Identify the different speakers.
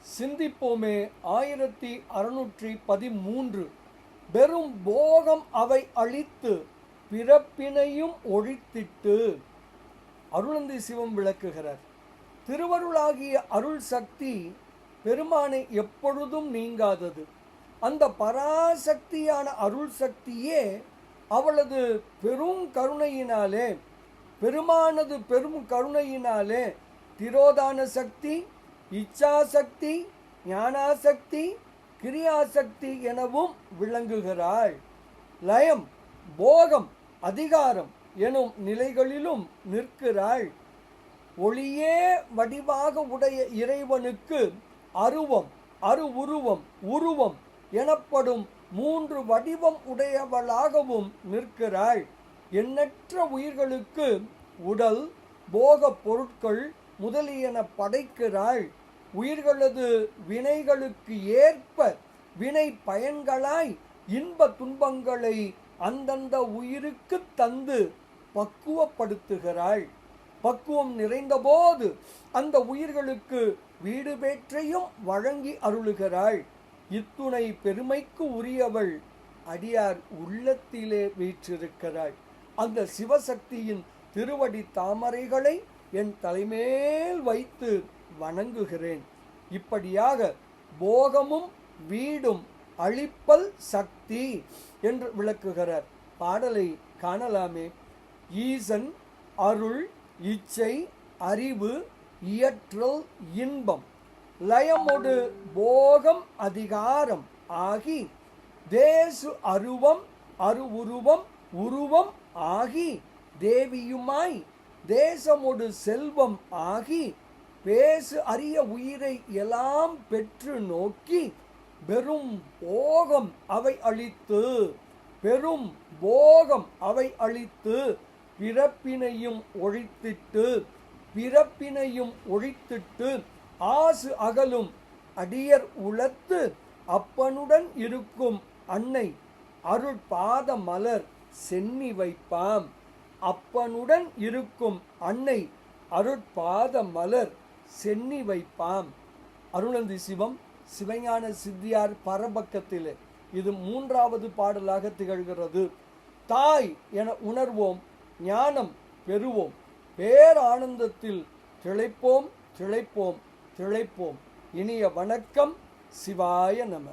Speaker 1: சிந்திப்போமே 1613. வெறும் போகம் அவை அழித்து பிறப்பினையும் ஒழித்திட்டு. அருளந்தி சிவம் விளக்குகிறார். திருவருளாகிய அருள் சக்தி பெருமானை எப்பொழுதும் நீங்காதது. அந்த பராசக்தியான அருள் சக்தியே அவளது பெரும் கருணையினாலே, பெருமானது பெரும் கருணையினாலே திரோதான சக்தி, இச்சாசக்தி, ஞானாசக்தி, கிரியாசக்தி எனவும் விளங்குகிறாள். லயம், போகம், அதிகாரம் எனும் நிலைகளிலும் நிற்கிறாள். ஒளியே வடிவாக உடைய இறைவனுக்கு அருவம், அருவுருவம், உருவம் எனப்படும் 3 வடிவம் உடையவளாகவும் நிற்கிறாள். எண்ணற்ற உயிர்களுக்கு உடல், போக பொருட்கள் முதலியன படைக்கிறாள். உயிர்களது வினைகளுக்கு ஏற்ப வினை பயன்களாய் இன்ப துன்பங்களை அந்தந்த உயிருக்கு தந்து பக்குவப்படுத்துகிறாள். பக்குவம் நிறைந்தபோது அந்த உயிர்களுக்கு வீடு பேற்றையும் வழங்கி அருளுகிறாள். இத்துணை பெருமைக்கு உரியவள் அடியார் உள்ளத்திலே வீற்றிருக்கிறாள். அந்த சிவசக்தியின் திருவடி தாமரைகளை என் தலைமேல் வைத்து வணங்குகிறேன். இப்படியாக போகமும் வீடும் அழிப்பல் சக்தி என்று விளக்குகிறார். பாடலை காணலாமே. ஈசன் அருள், இச்சை, அறிவு, இயற்றல், இன்பம், லயமொடு போகம், அதிகாரம் ஆகி தேசு அருவம், அருவுருவம், உருவம் ஆகி தேவியுமாய் தேசமொடு செல்வம் ஆகி பேசு அரிய உயிரை எல்லாம் பெற்று நோக்கி பெரும் போகம் அவை அளித்து, பெரும் போகம் அவை அளித்து பிறப்பினையும் ஒழித்திட்டு, பிறப்பினையும் ஒழித்திட்டு ஆசு அகலும் அடியர் உளத்து அப்பனுடன் இருக்கும் அன்னை அருட்பாத மலர் சென்னி வைப்பாம். அப்பனுடன் இருக்கும் அன்னை அருட்பாத மலர் சென்னி வைப்பாம். அருளந்தி சிவம் சிவஞான சித்தியார் பரபக்கத்திலே இது 3வது பாடலாக திகழ்கிறது. தாய் என உணர்வோம், ஞானம் பெறுவோம், பேரானந்தத்தில் திளைப்போம், திளைப்போம், திளைப்போம். இனிய வணக்கம். சிவாய நம.